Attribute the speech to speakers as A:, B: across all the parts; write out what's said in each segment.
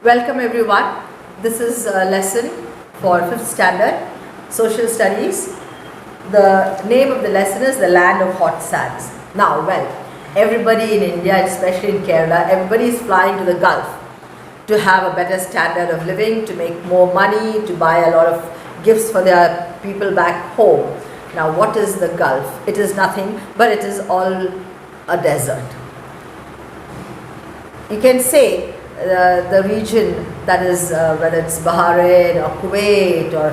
A: Welcome everyone. This is a lesson for 5th standard social studies. The name of the lesson is the land of hot sands. Now, everybody in India, especially in Kerala, everybody is flying to the Gulf to have a better standard of living, to make more money, to buy a lot of gifts for their people back home. Now, what is the Gulf? It is nothing, but it is all a desert. You can say the region that is, whether it's Bahrain or Kuwait or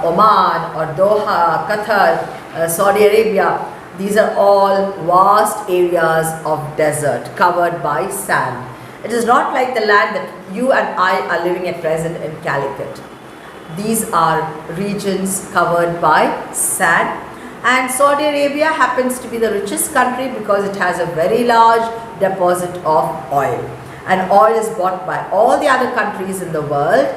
A: Oman or Doha, Qatar, Saudi Arabia, these are all vast areas of desert covered by sand. It is not like the land that you and I are living at present in Calicut. These are regions covered by sand, and Saudi Arabia happens to be the richest country because it has a very large deposit of oil. And oil is bought by all the other countries in the world,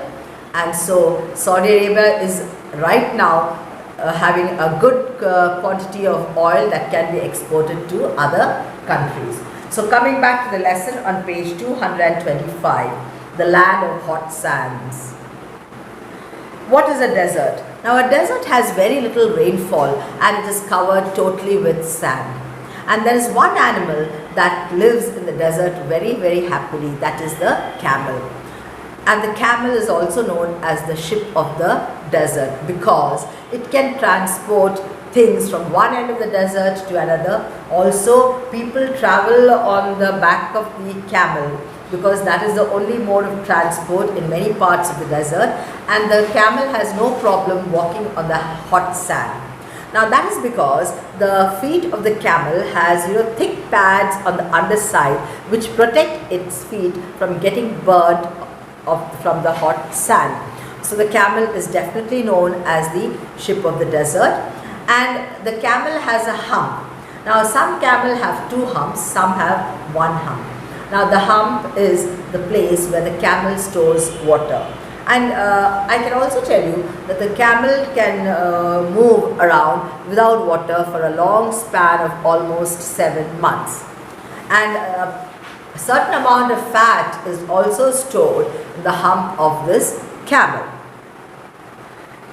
A: and so Saudi Arabia is right now having a good quantity of oil that can be exported to other countries. So coming back to the lesson on page 225, the land of hot sands. What is a desert? Now, a desert has very little rainfall and it is covered totally with sand. And there is one animal that lives in the desert very, very happily, that is the camel. And the camel is also known as the ship of the desert because it can transport things from one end of the desert to another. Also, people travel on the back of the camel because that is the only mode of transport in many parts of the desert, and the camel has no problem walking on the hot sand. Now, that is because the feet of the camel has thick pads on the underside which protect its feet from getting burnt from the hot sand. So the camel is definitely known as the ship of the desert, and the camel has a hump. Now, some camel have two humps, some have one hump. Now, the hump is the place where the camel stores water. And I can also tell you that the camel can move around without water for a long span of almost 7 months. And a certain amount of fat is also stored in the hump of this camel.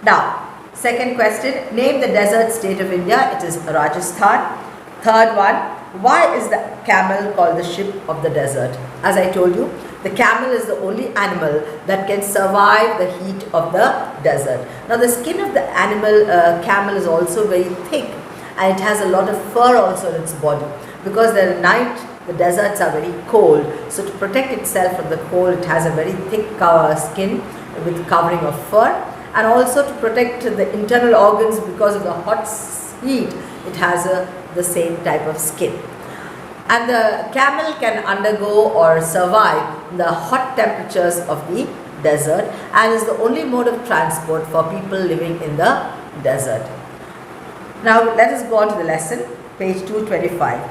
A: Now, second question, name the desert state of India. It is Rajasthan. Third one, why is the camel called the ship of the desert? As I told you, the camel is the only animal that can survive the heat of the desert. Now, the skin of the camel is also very thick, and it has a lot of fur also in its body because at night the deserts are very cold. So to protect itself from the cold, it has a very thick skin with covering of fur, and also to protect the internal organs because of the hot heat, it has the same type of skin. And the camel can undergo or survive the hot temperatures of the desert and is the only mode of transport for people living in the desert. Now, let us go on to the lesson, page 225.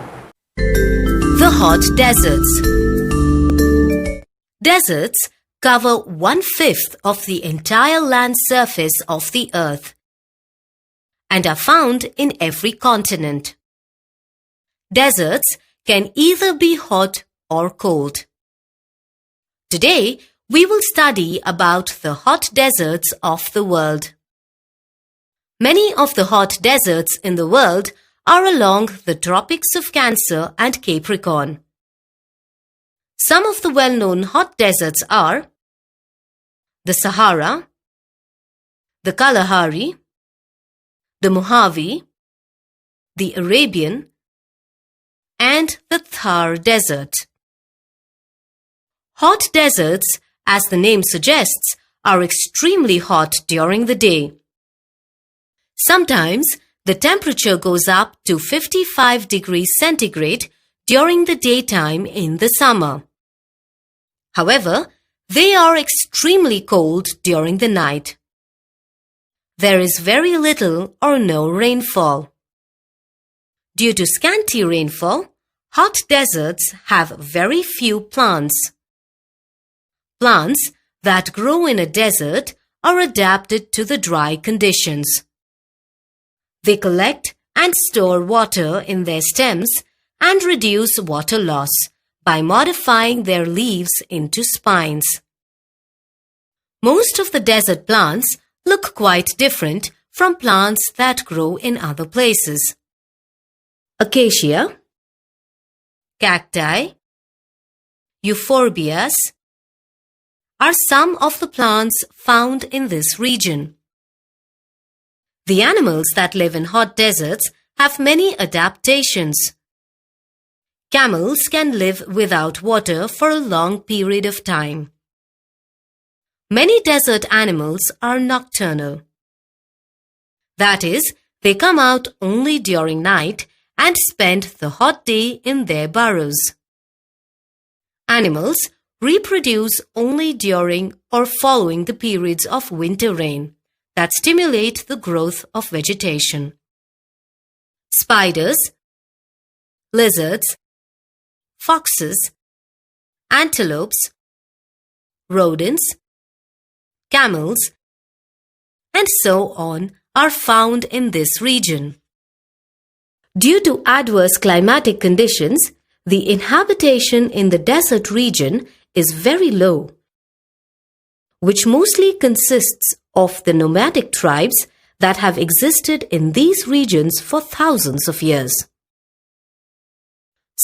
B: The hot deserts. Deserts cover 1/5 of the entire land surface of the earth and are found in every continent. Deserts can either be hot or cold. Today, we will study about the hot deserts of the world. Many of the hot deserts in the world are along the tropics of Cancer and Capricorn. Some of the well-known hot deserts are the Sahara, the Kalahari, the Mojave, the Arabian, and the Thar Desert. Hot deserts, as the name suggests, are extremely hot during the day. Sometimes the temperature goes up to 55 degrees centigrade during the daytime in the summer. However, they are extremely cold during the night. There is very little or no rainfall. Due to scanty rainfall, hot deserts have very few plants. Plants that grow in a desert are adapted to the dry conditions. They collect and store water in their stems and reduce water loss by modifying their leaves into spines. Most of the desert plants look quite different from plants that grow in other places. Acacia, cacti, euphorbias are some of the plants found in this region. The animals that live in hot deserts have many adaptations. Camels can live without water for a long period of time. Many desert animals are nocturnal. That is, they come out only during night and spend the hot day in their burrows. Animals reproduce only during or following the periods of winter rain that stimulate the growth of vegetation. Spiders, lizards, foxes, antelopes, rodents, camels, and so on are found in this region. Due to adverse climatic conditions, the inhabitation in the desert region is very low, which mostly consists of the nomadic tribes that have existed in these regions for thousands of years.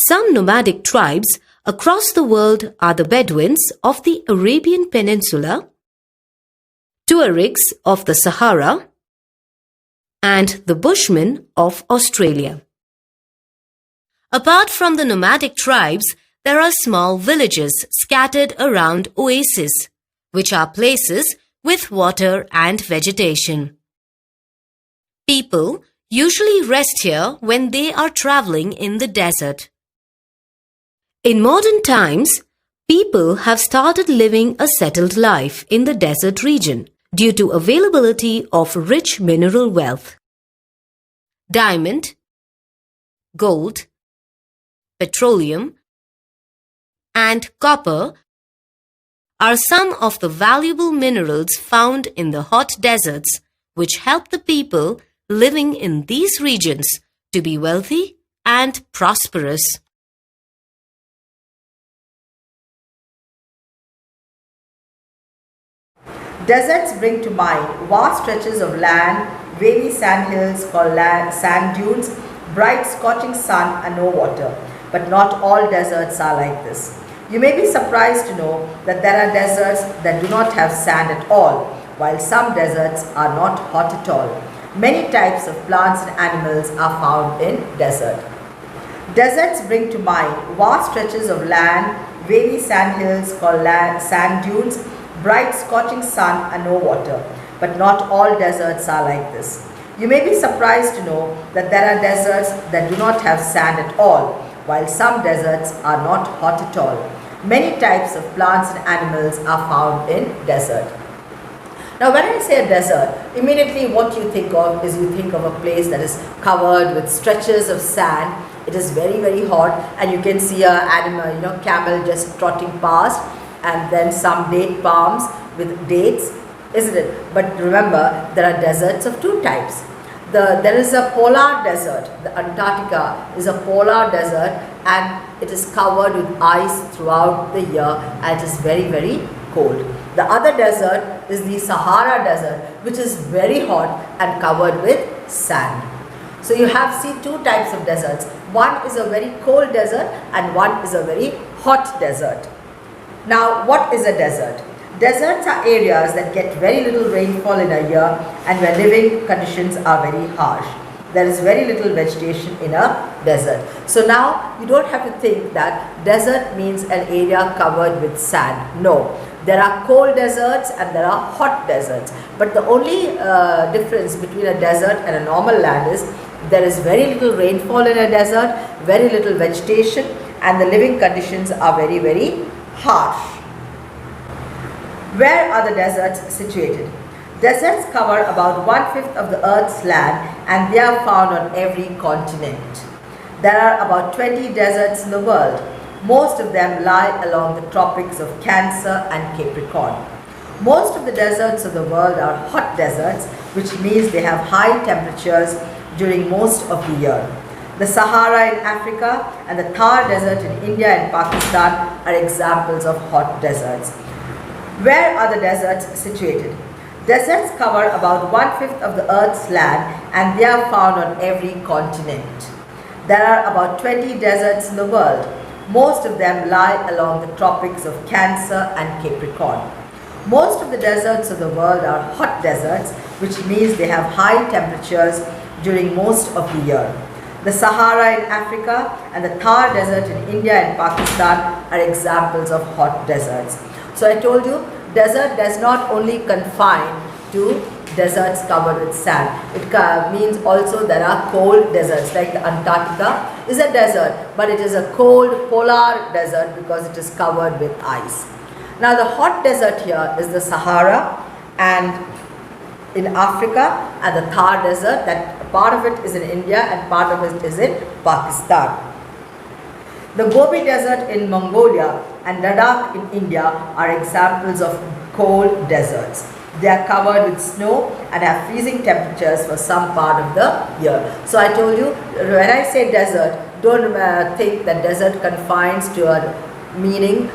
B: Some nomadic tribes across the world are the Bedouins of the Arabian Peninsula, Tuaregs of the Sahara, and the Bushmen of Australia. Apart from the nomadic tribes, there are small villages scattered around oases, which are places with water and vegetation. People usually rest here when they are traveling in the desert. In modern times, people have started living a settled life in the desert region due to availability of rich mineral wealth. Diamond, gold, petroleum, and copper are some of the valuable minerals found in the hot deserts, which help the people living in these regions to be wealthy and prosperous.
A: Deserts bring to mind vast stretches of land, wavy sandhills called sand dunes, bright scorching sun and no water. But not all deserts are like this. You may be surprised to know that there are deserts that do not have sand at all, while some deserts are not hot at all. Many types of plants and animals are found in desert. Deserts bring to mind vast stretches of land, wavy sandhills called sand dunes, bright scorching sun and no water. But not all deserts are like this. You may be surprised to know that there are deserts that do not have sand at all, while some deserts are not hot at all. Many types of plants and animals are found in desert. Now when I say a desert, immediately what you think of is you think of a place that is covered with stretches of sand. It is very, very hot, and you can see an animal, camel just trotting past, and then some date palms with dates, isn't it? But remember, there are deserts of two types. There is a polar desert. The Antarctica is a polar desert, and it is covered with ice throughout the year, and it is very, very cold. The other desert is the Sahara desert, which is very hot and covered with sand. So you have seen two types of deserts. One is a very cold desert and one is a very hot desert. Now, what is a desert? Deserts are areas that get very little rainfall in a year and where living conditions are very harsh. There is very little vegetation in a desert. So now you don't have to think that desert means an area covered with sand. No, there are cold deserts and there are hot deserts. But the only difference between a desert and a normal land is there is very little rainfall in a desert, very little vegetation, and the living conditions are very, very harsh. Where are the deserts situated? Deserts cover about 1/5 of the Earth's land, and they are found on every continent. There are about 20 deserts in the world. Most of them lie along the tropics of Cancer and Capricorn. Most of the deserts of the world are hot deserts, which means they have high temperatures during most of the year. The Sahara in Africa and the Thar Desert in India and Pakistan are examples of hot deserts. Where are the deserts situated? Deserts cover about 1/5 of the Earth's land and they are found on every continent. There are about 20 deserts in the world. Most of them lie along the tropics of Cancer and Capricorn. Most of the deserts of the world are hot deserts, which means they have high temperatures during most of the year. The Sahara in Africa and the Thar Desert in India and Pakistan are examples of hot deserts. So I told you, desert does not only confine to deserts covered with sand. It means also there are cold deserts, like the Antarctica is a desert, but it is a cold polar desert because it is covered with ice. Now the hot desert here is the Sahara and in Africa, and the Thar Desert, that part of it is in India and part of it is in Pakistan. The Gobi Desert in Mongolia and Ladakh in India are examples of cold deserts. They are covered with snow and have freezing temperatures for some part of the year. So I told you, when I say desert, don't think that desert confines to a meaning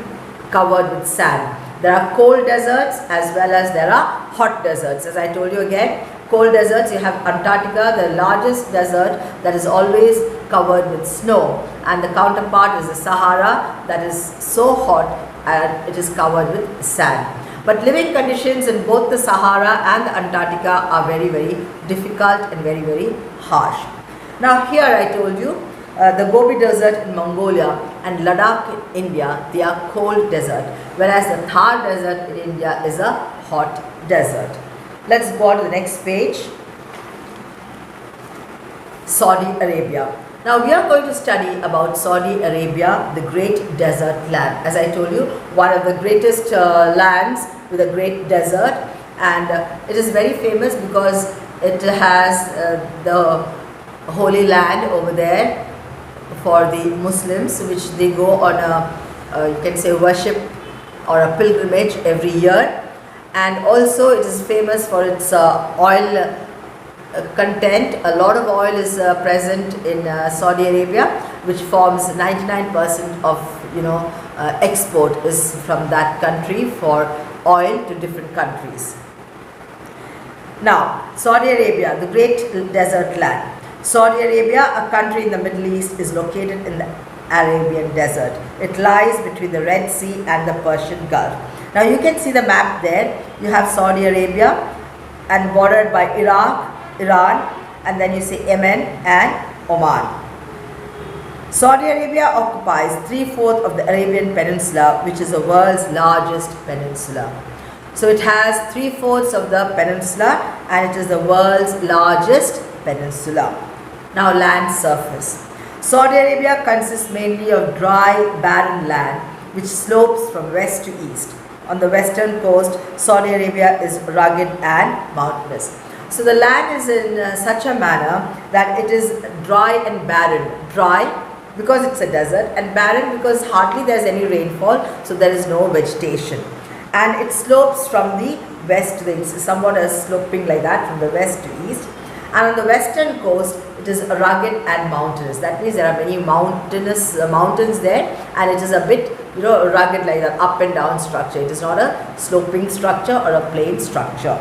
A: covered with sand. There are cold deserts as well as there are hot deserts. As I told you again, cold deserts, you have Antarctica, the largest desert that is always covered with snow, and the counterpart is the Sahara that is so hot and it is covered with sand. But living conditions in both the Sahara and the Antarctica are very, very difficult and very, very harsh. Now here I told you the Gobi Desert in Mongolia and Ladakh in India, they are cold desert, whereas the Thar Desert in India is a hot desert. Let's go on to the next page. Saudi Arabia. Now we are going to study about Saudi Arabia, the great desert land. As I told you, one of the greatest lands with a great desert, and it is very famous because it has the holy land over there for the Muslims, which they go on a you can say worship or a pilgrimage every year. And also it is famous for its oil content. A lot of oil is present in Saudi Arabia, which forms 99% of export is from that country for oil to different countries. Now Saudi Arabia, the great desert land. Saudi Arabia, a country in the Middle East, is located in the Arabian Desert. It lies between the Red Sea and the Persian Gulf. Now you can see the map there. You have Saudi Arabia and bordered by Iraq, Iran, and then you see Yemen and Oman. Saudi Arabia occupies 3/4 of the Arabian Peninsula, which is the world's largest peninsula. So it has 3/4 of the peninsula and it is the world's largest peninsula. Now land surface. Saudi Arabia consists mainly of dry, barren land which slopes from west to east. On the western coast, Saudi Arabia is rugged and mountainous. So the land is in such a manner that it is dry and barren. Dry because it's a desert, and barren because hardly there is any rainfall, so there is no vegetation. And it slopes from the west to the east, somewhat sloping like that from the west to east. And on the western coast, it is rugged and mountainous. That means there are many mountains there, and it is a bit rugged like that, up and down structure. It is not a sloping structure or a plain structure.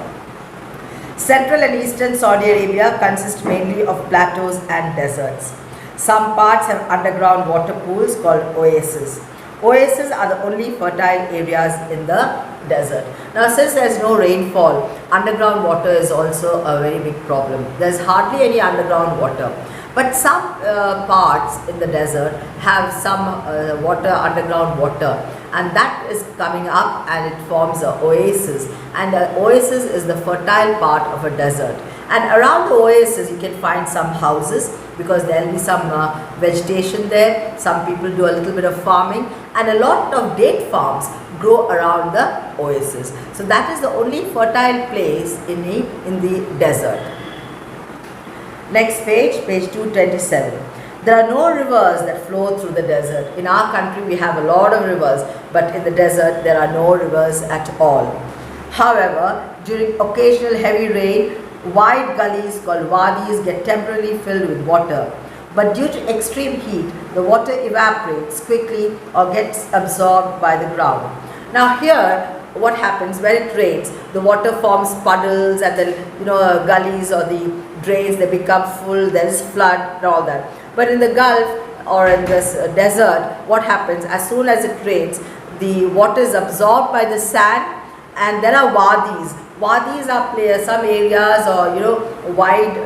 A: Central and eastern Saudi Arabia consist mainly of plateaus and deserts. Some parts have underground water pools called oases. Oases are the only fertile areas in the desert. Now since there is no rainfall, underground water is also a very big problem. There is hardly any underground water. But some parts in the desert have some underground water, and that is coming up and it forms an oasis. And the oasis is the fertile part of a desert. And around the oasis you can find some houses because there will be some vegetation there. Some people do a little bit of farming, and a lot of date farms grow around the oasis. So that is the only fertile place in the desert. Next page, page 227. There are no rivers that flow through the desert. In our country we have a lot of rivers, but in the desert there are no rivers at all. However, during occasional heavy rain, wide gullies called wadis get temporarily filled with water. But due to extreme heat, the water evaporates quickly or gets absorbed by the ground. Now here, what happens when it rains? The water forms puddles and the gullies or the drains, they become full, there is flood and all that. But in the Gulf or in this desert, what happens? As soon as it rains, the water is absorbed by the sand, and there are wadis. Wadis are some areas or wide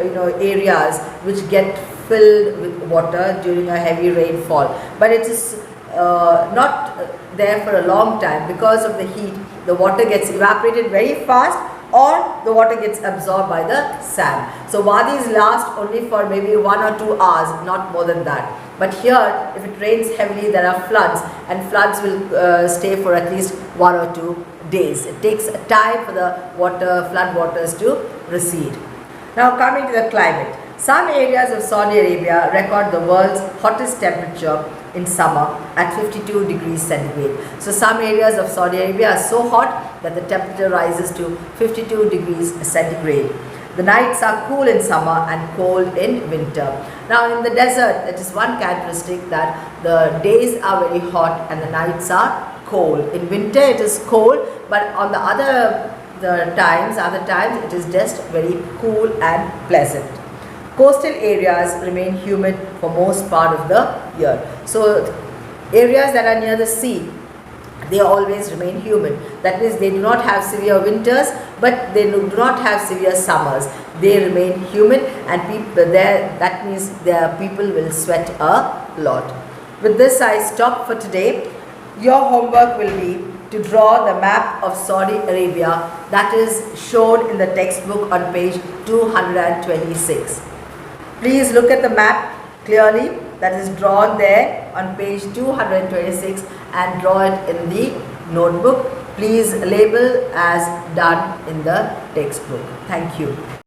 A: areas which get filled with water during a heavy rainfall. But it is not there for a long time because of the heat. The water gets evaporated very fast, or the water gets absorbed by the sand. So wadis last only for maybe 1 or 2 hours, not more than that. But here, if it rains heavily, there are floods, and floods will stay for at least 1 or 2 days. It takes time for the flood waters to recede. Now coming to the climate. Some areas of Saudi Arabia record the world's hottest temperature in summer at 52 degrees centigrade. So some areas of Saudi Arabia are so hot that the temperature rises to 52 degrees centigrade. The nights are cool in summer and cold in winter. Now in the desert, it is one characteristic that the days are very hot and the nights are cold. In winter it is cold, but on the other times it is just very cool and pleasant. Coastal areas remain humid for most part of the year. So areas that are near the sea, they always remain humid. That means they do not have severe winters, but they do not have severe summers. They remain humid, and that means their people will sweat a lot. With this, I stop for today. Your homework will be to draw the map of Saudi Arabia that is shown in the textbook on page 226. Please look at the map clearly that is drawn there on page 226 and draw it in the notebook. Please label as done in the textbook. Thank you.